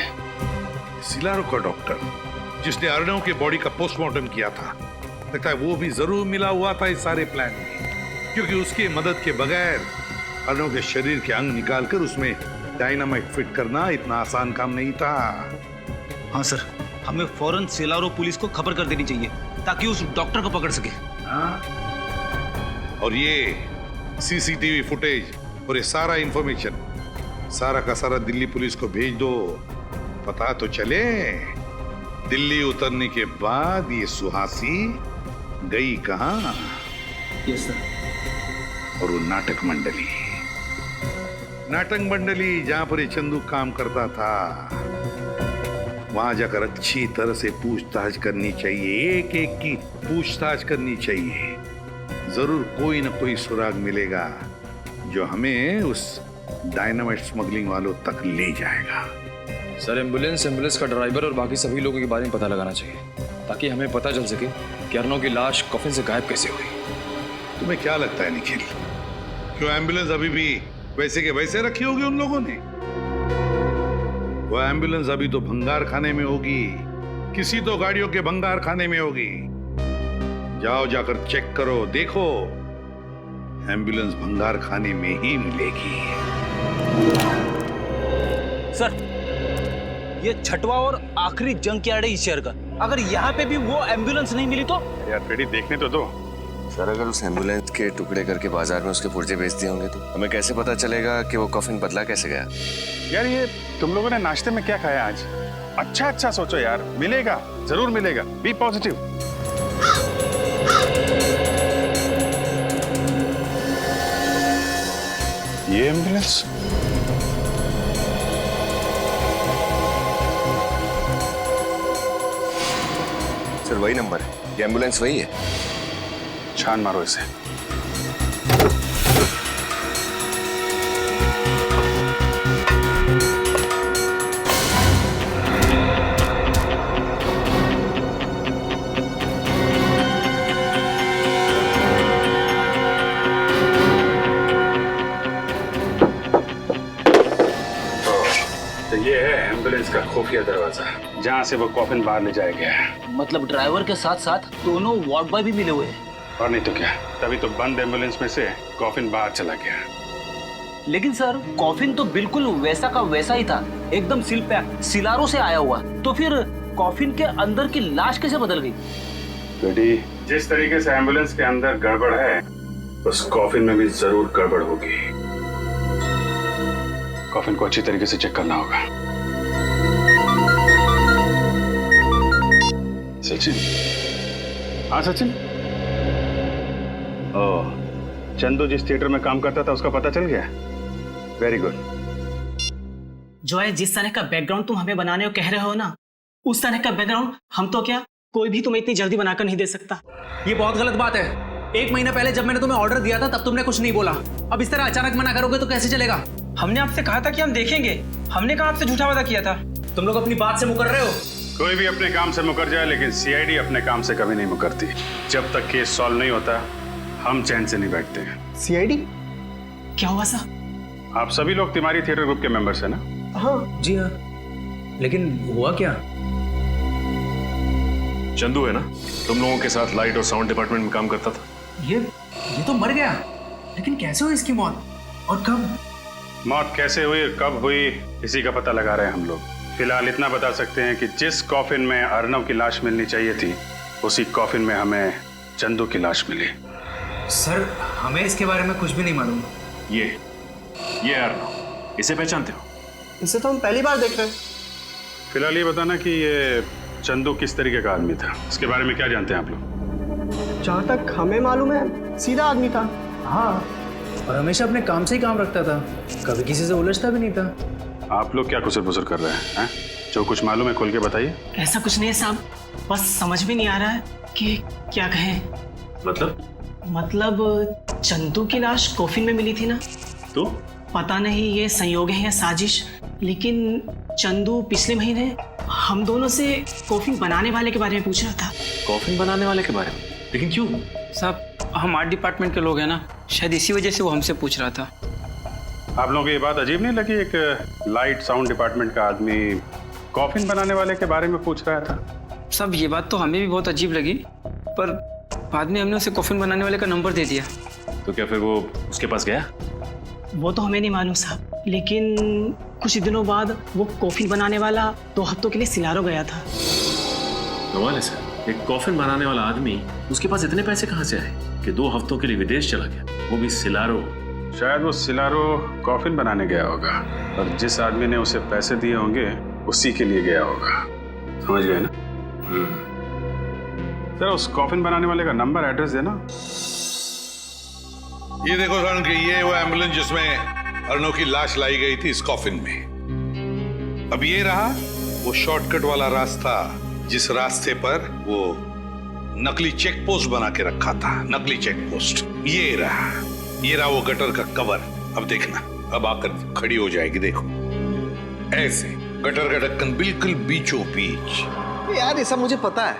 सिलारू का डॉक्टर जिसने अर्णव के बॉडी का पोस्टमार्टम किया था, लगता है वो भी जरूर मिला हुआ था इस सारे प्लान में, क्योंकि उसकी मदद के बगैर अर्णव के शरीर के अंग निकालकर उसमें डायनामाइट फिट करना इतना आसान काम नहीं था। हाँ सर, हमें फौरन सिलारू पुलिस को खबर कर देनी चाहिए ताकि उस डॉक्टर को पकड़ सके। और ये सीसीटीवी फुटेज और ये सारा इंफॉर्मेशन सारा का सारा दिल्ली पुलिस को भेज दो, पता तो चले दिल्ली उतरने के बाद ये सुहासी गई कहां। Yes sir. और वो नाटक मंडली जहां पर ये चंदू काम करता था, वहां जाकर अच्छी तरह से पूछताछ करनी चाहिए, एक एक की पूछताछ करनी चाहिए। जरूर कोई ना कोई सुराग मिलेगा जो हमें उस डायनामाइट स्मगलिंग वालों तक ले जाएगा। सर, एम्बुलेंस का ड्राइवर और बाकी सभी लोगों के बारे में पता लगाना चाहिए ताकि हमें पता चल सके कि अर्णव की लाश कफिन से गायब कैसे हुई। तुम्हें क्या लगता है निखिल, क्यों एम्बुलेंस अभी भी वैसे के वैसे रखी होगी उन लोगों ने? वो एम्बुलेंस अभी तो भंगार खाने में होगी, किसी तो गाड़ियों के भंगार खाने में होगी। जाओ, जाकर चेक करो, देखो एम्बुलेंस भंगार खाने में ही मिलेगी। सर, ये छठवां और आखिरी जंग यार्ड है इस शहर का। अगर यहाँ पे भी वो एम्बुलेंस नहीं मिली तो? यार फ्रेडी, देखने तो दो। सर, अगर उस एम्बुलेंस के टुकड़े करके बाजार में उसके पुर्जे बेच दिए होंगे तो हमें कैसे पता चलेगा कि वो कफिन बदला कैसे गया? यार, ये तुम लोगों ने नाश्ते में क्या खाया आज? अच्छा सोचो यार, मिलेगा, जरूर मिलेगा। Be positive. ये एम्बुलेंस सर, वही नंबर है, ये एम्बुलेंस वही है। छान मारो इसे। खुफिया दरवाजा जहाँ से वो कॉफिन बाहर ले जाया गया है। मतलब ड्राइवर के साथ साथ दोनों वार्ड बॉय भी मिले हुए हैं। और नहीं तो क्या, तभी तो बंद एम्बुलेंस में से कॉफिन बाहर चला गया। लेकिन सर कॉफिन तो बिल्कुल वैसा का वैसा ही था, एकदम सील पैक, सिलारो से आया हुआ। तो फिर कॉफिन के अंदर की लाश कैसे बदल गई? बेटी, जिस तरीके से एम्बुलेंस के अंदर गड़बड़ है उस कॉफिन में भी जरूर गड़बड़ होगी। कॉफिन को अच्छी तरीके से चेक करना होगा। सचिन, हाँ सचिन। ओह, चंदू जिस थिएटर में काम करता था उसका पता चल गया? Very good. जो है जिस तरह का बैकग्राउंड तुम हमें बनाने को कह रहे हो ना, उस तरह का बैकग्राउंड हम तो क्या कोई भी तुम्हें इतनी जल्दी बनाकर नहीं दे सकता। ये बहुत गलत बात है। 1 महीना पहले जब मैंने तुम्हें ऑर्डर दिया था तब तुमने कुछ नहीं बोला। अब इस तरह अचानक मना करोगे तो कैसे चलेगा? हमने आपसे कहा था कि हम देखेंगे, हमने कहा आपसे झूठा वादा किया था। तुम लोग अपनी बात से मुकर रहे हो। कोई भी अपने काम से मुकर जाए, लेकिन सीआईडी अपने काम से कभी नहीं मुकरती। जब तक केस सॉल्व नहीं होता हम चैन से नहीं बैठते हैं। सीआईडी क्या हुआ सर? आप सभी लोग तिवारी थिएटर ग्रुप के मेंबर्स हैं ना? हाँ जी हाँ। लेकिन हुआ क्या? चंदू है ना, तुम लोगों के साथ लाइट और साउंड डिपार्टमेंट में काम करता था। ये तो मर गया, लेकिन कैसे हुई इसकी मौत और कब? मौत कैसे हुई और कब हुई इसी का पता लगा रहे हैं हम लोग। फिलहाल इतना बता सकते हैं कि जिस कॉफिन में अर्नव की लाश मिलनी चाहिए थी उसी कॉफिन में हमें चंदू की लाश मिली। सर हमें इसके बारे में कुछ भी नहीं मालूम। ये अर्नव, इसे पहचानते हो? इसे तो हम पहली बार देख रहे हैं। फिलहाल ये बताना कि ये चंदू किस तरीके का आदमी था, इसके बारे में क्या जानते हैं आप लोग? जहाँ तक हमें मालूम है सीधा आदमी था। हाँ, और हमेशा अपने काम से ही काम रखता था, कभी किसी से उलझता भी नहीं था। आप लोग क्या कुसर पुसर कर रहे हैं? जो कुछ मालूम है खोल के बताइए। ऐसा कुछ नहीं है साहब, बस समझ में नहीं आ रहा है कि क्या कहें। मतलब चंदू की लाश कॉफिन में मिली थी ना, तो पता नहीं ये संयोग है या साजिश, लेकिन चंदू पिछले महीने हम दोनों से कॉफिन बनाने वाले के बारे में पूछ रहा था। कॉफिन बनाने वाले के बारे में? लेकिन क्यों? साहब हम आर्ट डिपार्टमेंट के लोग हैं ना, शायद इसी वजह से वो हमसे पूछ रहा था। आप लोगों को ये बात अजीब नहीं लगी, एक लाइट साउंड डिपार्टमेंट का आदमी कॉफिन बनाने वाले के बारे में पूछ रहा था? साहब ये बात तो हमें भी बहुत अजीब लगी, पर बाद में हमने उसे कॉफिन बनाने वाले का नंबर दे दिया। तो क्या फिर वो उसके पास गया? वो तो हमें नहीं मालूम साहब, लेकिन कुछ दिनों बाद वो कॉफिन बनाने वाला 2 हफ्तों के लिए सिलारो गया था। कमाल है सर, एक कॉफिन बनाने वाला आदमी, उसके पास इतने पैसे कहाँ से आए कि 2 हफ्तों के लिए विदेश चला गया, वो भी सिलारो? शायद वो सिलारो कॉफिन बनाने गया होगा और जिस आदमी ने उसे पैसे दिए होंगे उसी के लिए गया होगा। समझ गए ना? सर उस कॉफिन बनाने वाले का नंबर एड्रेस देना। ये देखो सर कि ये वो एम्बुलेंस जिसमें अर्नव की लाश लाई गई थी इस कॉफिन में। अब ये रहा वो शॉर्टकट वाला रास्ता जिस रास्ते पर वो नकली चेक पोस्ट बना के रखा था, नकली चेक पोस्ट। ये रहा वो गटर का कवर। अब देखना, अब आकर खड़ी हो जाएगी, देखो ऐसे गटर का ढक्कन बिल्कुल बीचों बीच। यार ये सब मुझे पता है,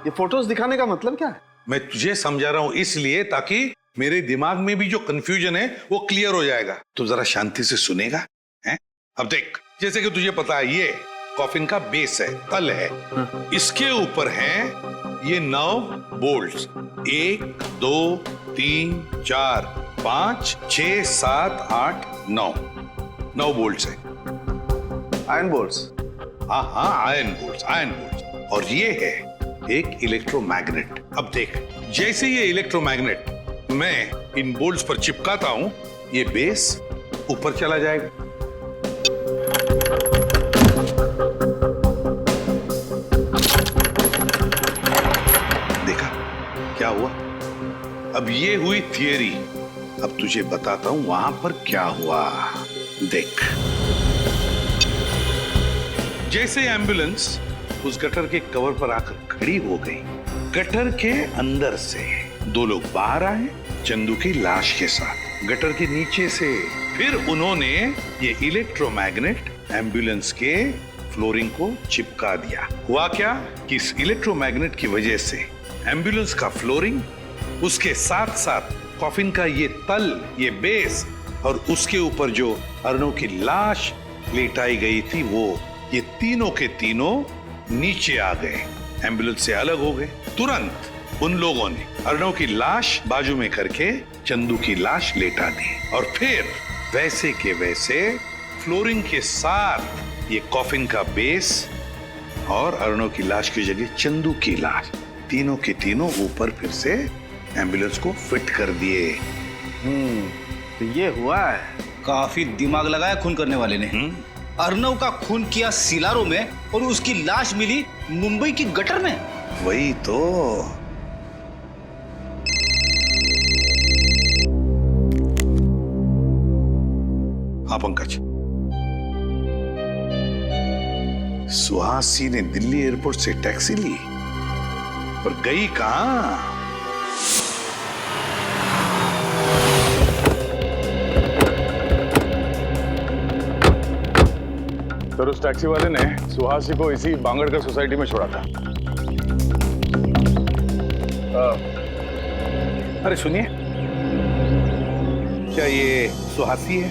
ये फोटोज दिखाने का मतलब क्या है? मैं तुझे समझा रहा हूं इसलिए ताकि मेरे दिमाग में भी जो कंफ्यूजन है वो क्लियर हो जाएगा। तो जरा शांति से सुनेगा हैं? अब देख, जैसे कि तुझे पता है ये कॉफिन का बेस है, तल है, इसके ऊपर हैं ये 9 बोल्ट्स। 1 2 3 4 5 6 7 8 9 बोल्ट्स है। Iron bolts? हाँ आयरन बोल्ट्स। और ये है एक इलेक्ट्रोमैग्नेट। अब देख, जैसे ये इलेक्ट्रोमैग्नेट मैं इन बोल्ट्स पर चिपकाता हूं, ये बेस ऊपर चला जाएगा। देखा क्या हुआ? अब ये हुई थियरी, अब तुझे बताता हूं वहां पर क्या हुआ। देख, जैसे एम्बुलेंस उस गटर के कवर पर आकर खड़ी हो गई, गटर के अंदर से 2 लोग बाहर आए चंदू की लाश के साथ। गटर के नीचे से फिर उन्होंने ये इलेक्ट्रोमैग्नेट एम्बुलेंस के फ्लोरिंग को चिपका दिया। हुआ क्या कि इस इलेक्ट्रोमैग्नेट की वजह से एम्बुलेंस का फ्लोरिंग, उसके साथ साथ कॉफिन का ये तल, ये बेस और उसके ऊपर जो अर्नव की लाश लेटाई गई थी वो ये तीनों के तीनों नीचे आ गए, एम्बुलेंस से अलग हो गए। तुरंत उन लोगों ने अर्णव की लाश बाजू में करके चंदू की लाश लेटा दी और फिर वैसे के वैसे फ्लोरिंग के साथ ये कॉफिन का बेस और अर्णव की लाश की जगह चंदू की लाश, तीनों के तीनों ऊपर फिर से एम्बुलेंस को फिट कर दिए। तो ये हुआ है। काफी दिमाग लगाया खून करने वाले ने। अर्णव का खून किया सिलारो में और उसकी लाश मिली मुंबई की गटर में। वही तो। हाँ पंकज, सुहासी ने दिल्ली एयरपोर्ट से टैक्सी ली पर गई कहां? सर उस टैक्सी वाले ने सुहासी को इसी बांगड़कर सोसाइटी में छोड़ा था। अरे सुनिए, क्या ये सुहासी है?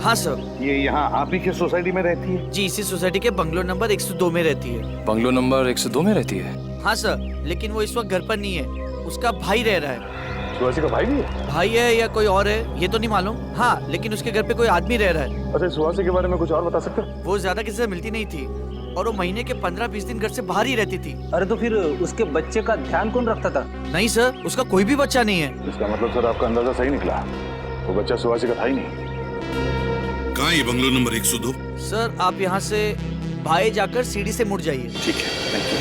हाँ सर। ये यहाँ आप ही के सोसाइटी में रहती है? जी, इसी सोसाइटी के बंगलो नंबर 102 में रहती है। बंगलो नंबर 102 में रहती है? हाँ सर, लेकिन वो इस वक्त घर पर नहीं है, उसका भाई रह रहा है। सुहासी का भाई भी है? भाई है या कोई और है ये तो नहीं मालूम। हाँ, लेकिन उसके घर पे कोई आदमी रह रहा है। अच्छा, सुहासी के बारे में कुछ और बता सकते हो? वो ज्यादा किसी से मिलती नहीं थी और वो महीने के 15-20 दिन घर से बाहर ही रहती थी। अरे तो फिर उसके बच्चे का ध्यान कौन रखता था? नहीं सर, उसका कोई भी बच्चा नहीं है। इसका मतलब सर आपका अंदाजा सही निकला, वो बच्चा सुहासी का था ही नहीं। कहाँ ये बंगलो नंबर 102? सर आप यहाँ से बाएं जाकर सीढ़ी से मुड़ जाइए। ठीक है, थैंक यू।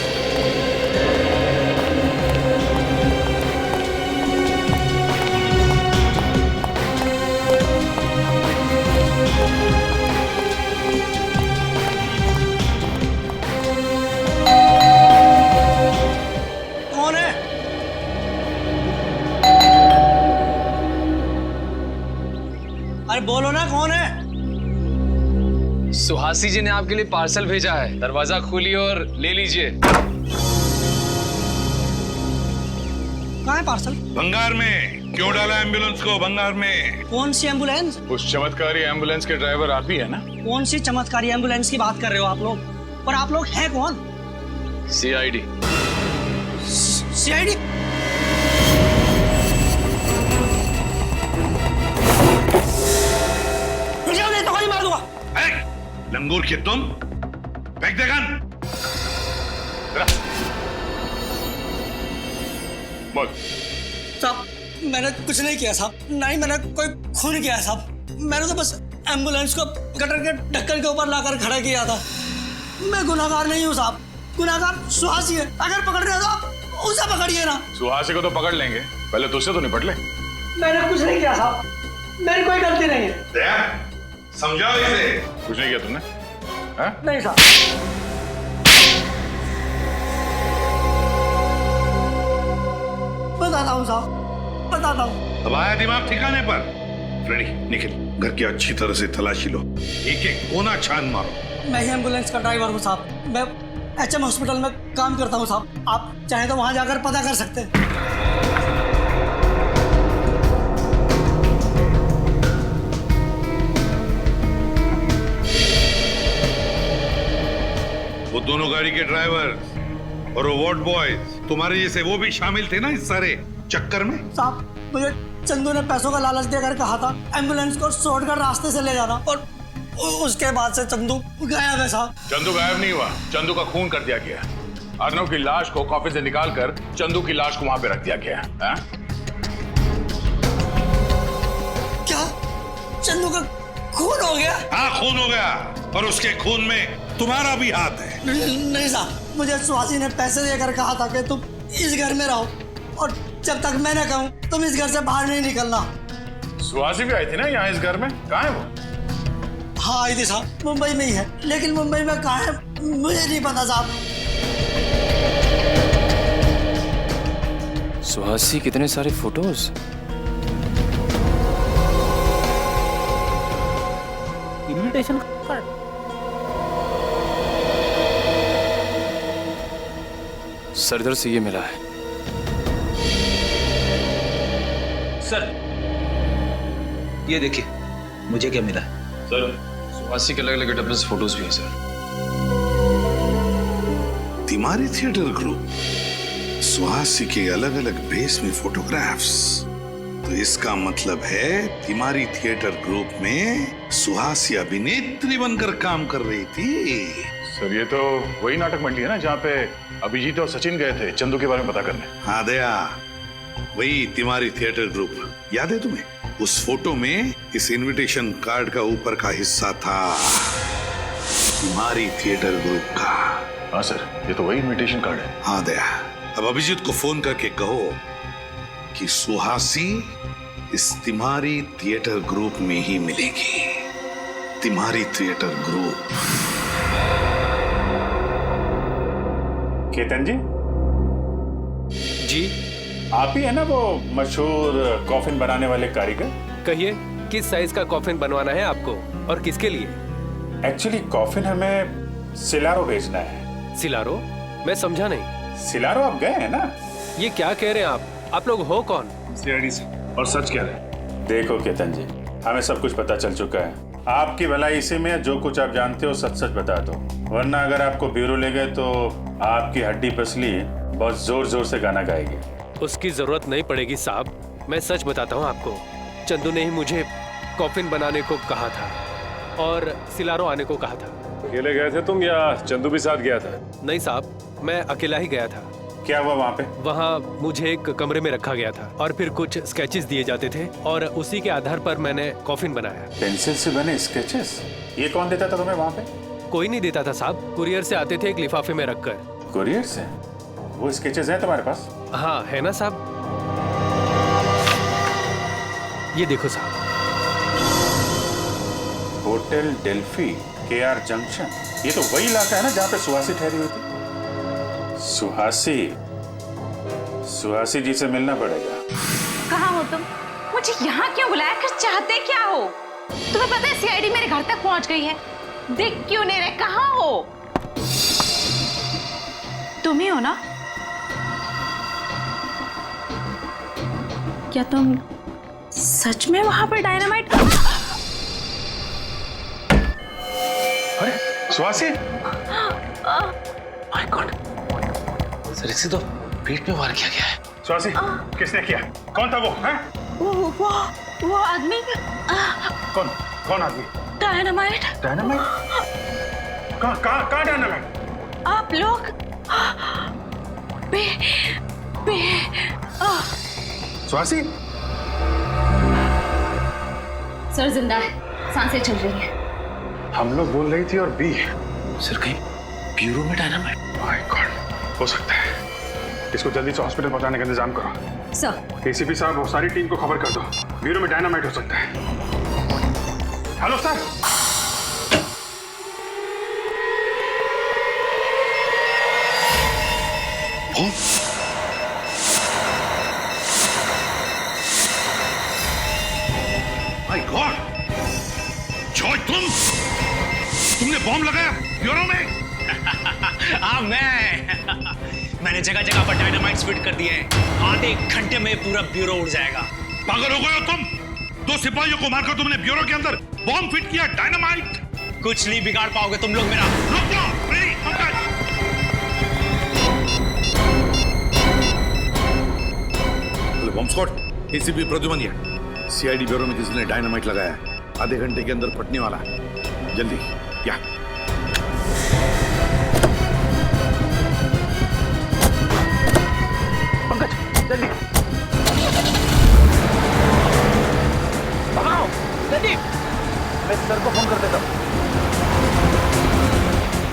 कौन है? अरे बोलो ना, कौन है? सुहासी जी ने आपके लिए पार्सल भेजा है, दरवाजा खोलिए और ले लीजिए। कहाँ है पार्सल? भंगार में। क्यों डाला एम्बुलेंस को भंगार में? कौन सी एम्बुलेंस? उस चमत्कारी एम्बुलेंस के ड्राइवर आप ही है ना? कौन सी चमत्कारी एम्बुलेंस की बात कर रहे हो आप लोग? पर आप लोग हैं कौन? CID। CID? मुझे नहीं तो गोली मार दूंगा। लंगूर के तुम, फेंक दे गन। बोल। साहब मैंने कुछ नहीं किया साहब, ना ही मैंने कोई खून किया साहब। मैंने तो बस एम्बुलेंस को गटर के ढक्कन के ऊपर लाकर खड़ा किया था। मैं गुनाहगार नहीं हूँ साहब, गुनाहगार सुहासी है। अगर पकड़ रहे हो तो आप उसे पकड़िए ना। सुहासी को तो पकड़ लेंगे, पहले तुझसे तो निपट ले। मैंने कुछ नहीं किया साहब, मेरी कोई गलती नहीं है। समझाओ इसे। कुछ नहीं किया तुमने? नहीं साहब। बताता हूँ साहब, बताता हूँ। अब आया दिमाग ठिकाने पर? फ्रेडी निखिल, घर की अच्छी तरह से तलाशी लो, एक एक कोना छान मारो। मैं ही एम्बुलेंस का ड्राइवर हूँ साहब, मैं HM हॉस्पिटल में काम करता हूँ साहब। आप चाहें तो वहाँ जाकर पता कर सकते हैं। वो दोनों गाड़ी के ड्राइवर और वो वार्ड बॉयज तुम्हारे जैसे वो भी शामिल थे ना इस सारे चक्कर में? साहब मुझे चंदू ने पैसों का लालच देकर कहा था एम्बुलेंस को शॉर्टकट रास्ते से ले जाना, और उसके बाद से चंदू गायब है साहब। चंदू गायब नहीं हुआ, चंदू का खून कर दिया गया। अर्नव की लाश को कॉफी से निकालकर चंदू की लाश को वहां पे रख दिया गया है। क्या चंदू का खून हो गया? हाँ खून हो गया, और उसके खून में तुम्हारा भी हाथ है। नहीं साहब, मुझे सुहासी ने पैसे देकर कहा था कि तुम इस घर में रहो और जब तक मैं न कहूं तुम इस घर से बाहर नहीं निकलना। सुहासी भी आई थी ना यहाँ इस घर में, कहाँ है वो? हाँ आई थी साहब, मुंबई में ही है, लेकिन मुंबई में कहाँ है मुझे नहीं पता साहब। सुहासी कितने सारे फोटोज। Invitation card. सरदार से ये मिला है। सर ये देखिए मुझे क्या मिला है। सर वासी के अलग अलग गेटअप में फोटोज भी हैं सर। तिमारी थिएटर ग्रुप, सुहासी के अलग अलग बेस में फोटोग्राफ्स। तो इसका मतलब है तिमारी थिएटर ग्रुप में सुहासी अभिनेत्री बनकर काम कर रही थी। सर ये तो वही नाटक मंडी है ना जहाँ पे अभिजीत और सचिन गए थे चंदू के बारे में पता करने। हाँ दया, वही तिमारी थिएटर ग्रुप। याद है तुम्हें? उस फोटो में इस इनविटेशन कार्ड का ऊपर का हिस्सा था तिमारी थिएटर ग्रुप का। हाँ सर, ये तो वही इनविटेशन कार्ड है। हाँ दया, अब अभिजीत को फोन करके कहो कि सुहासी इस तिमारी थिएटर ग्रुप में ही मिलेगी। तिमारी थिएटर ग्रुप। केतन जी जी, आप ही है ना वो मशहूर कॉफिन बनाने वाले कारीगर? कहिए किस साइज का कॉफिन बनवाना है आपको और किसके लिए? एक्चुअली कॉफिन हमें सिलारो भेजना है। सिलारो? मैं समझा नहीं। सिलारो आप गए हैं ना? ये क्या कह रहे हैं आप लोग हो कौन? सीआईडी से। और सच कह रहे हैं। देखो केतन जी, हमें सब कुछ पता चल चुका है। आपकी भलाई इसी में, जो कुछ आप जानते हो सच सच बता दो, वरना अगर आपको ब्यूरो ले गए तो आपकी हड्डी पसली बहुत जोर जोर से गाना गाएगी। उसकी जरूरत नहीं पड़ेगी साहब, मैं सच बताता हूँ आपको। चंदू ने ही मुझे कॉफिन बनाने को कहा था और सिलारो आने को कहा था। अकेले गए थे तुम या चंदू भी साथ गया था? नहीं साहब, मैं अकेला ही गया था। क्या हुआ वहाँ पे? वहाँ मुझे एक कमरे में रखा गया था और फिर कुछ स्केचेस दिए जाते थे और उसी के आधार पर मैंने कॉफिन बनाया। पेंसिल से बने स्केचेस? ये कौन देता था तुम्हें वहाँ पे? कोई नहीं देता था साहब, कुरियर से आते थे एक लिफाफे में रखकर। कुरियर से? वो स्केचेस हैं तुम्हारे पास? हाँ है ना साहब, ये देखो साहब। होटल डेल्फी, केआर जंक्शन, ये तो वही इलाका है ना जहाँ पे सुहासी ठहरी हुई थी। सुहासी जी से मिलना पड़ेगा। कहाँ हो तुम? मुझे यहाँ क्यों बुलाया? कर चाहते क्या हो? तुम्हें पता है सीआईडी मेरे घर तक पहुँच गई है। दिख क्यों नहीं रहे? कहाँ हो? तुम ही हो ना? क्या तुम सच में वहां पर डायनामाइट? अरे सुहासी! माय गॉड, सर इसे तो पेट में वार किया गया है। सुहासी, किसने किया? कौन था वो? हैं? वो आदमी। कौन आदमी? डायनामाइट। डायनामाइट? कहाँ डायनामाइट? आप लोग सुहासी? सर जिंदा है, सांसें चल रही हैं। हम लोग बोल रही थी और बी। सर कहीं ब्यूरो में डायनामाइट? माय गॉड, हो सकता है। इसको जल्दी से हॉस्पिटल पहुंचाने का इंतजाम करो। सर। एसीपी साहब, वो सारी टीम को खबर कर दो, ब्यूरो में डायनामाइट हो सकता है। Hello sir. My God, George तुमने बॉम्ब लगाया ब्यूरो में? हाँ मैंने जगह जगह पर डायनामाइट फिट कर दिए हैं। आधे घंटे में पूरा ब्यूरो उड़ जाएगा। पागल हो गए हो तुम? 2 सिपाहियों को मारकर तुमने ब्यूरो के अंदर बॉम्ब फिट किया, डायनामाइट? कुछ नहीं बिगाड़ पाओगे तुम लोग मेरा। रुक जाओ, please, bomb squad, ACP Pradyuman, CID bureau में किसी ने डायनामाइट लगाया है, आधे घंटे के अंदर फटने वाला है। जल्दी क्या? पंकज जल्दी भगाओ, जल्दी। मैं सर को फोन कर देता हूँ।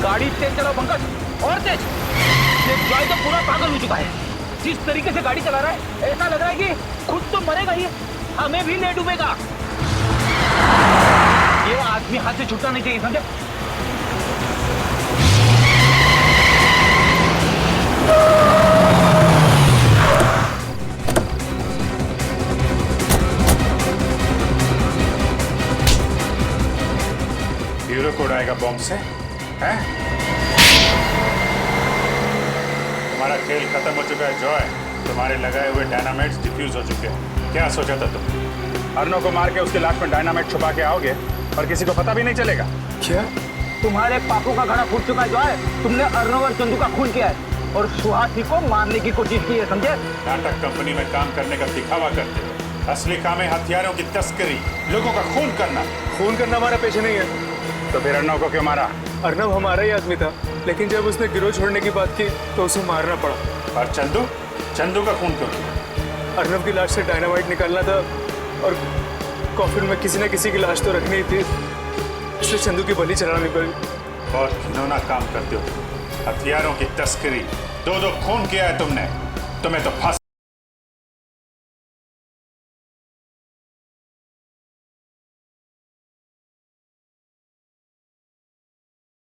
गाड़ी तेज चलाओ पंकज, और तेज। ये जॉय तो पूरा पागल हो चुका है। जिस तरीके से गाड़ी चला रहा है ऐसा लग रहा है कि खुद तो मरेगा ही, हमें भी ले डूबेगा। ये आदमी हाथ से छूटना नहीं चाहिए, समझे? ब्यूरो कोड आएगा बॉम्ब से, हैं? तुम्हारा खेल खत्म हो चुका है जॉय। तुम्हारे लगाए हुए डायनामाइट्स डिफ्यूज हो चुके हैं। क्या सोचा था तुम? अर्नो को मार के उसकी लाश में डायनामाइट छुपा के आओगे और किसी को पता भी नहीं चलेगा। क्या तुम्हारे पापों का घड़ा फूट चुका है जो है? तुमने अर्नव और चंदू का खून किया है और सुहासी को मारने की कोशिश की है, समझे? नाटक कंपनी में काम करने का दिखावा करते हो, असली काम है हथियारों की तस्करी, लोगों का खून करना। खून करना हमारा पेशा नहीं है। तो फिर अर्नव को क्यों मारा? अर्नव हमारा ही आदमी था, लेकिन जब उसने गिरोह छोड़ने की बात की तो उसे मारना पड़ा। और चंदू चंदू का खून क्यों किया? अर्नव की लाश से डायनामाइट निकालना था और कॉफिन में किसी न किसी की लाश तो रखनी ही थी, इसलिए चंदू की बलि चढ़ानी पड़ी। बहुत घिनौना काम करते हो, हथियारों की तस्करी, 2 खून किया है तुमने, तुम्हें तो फांसी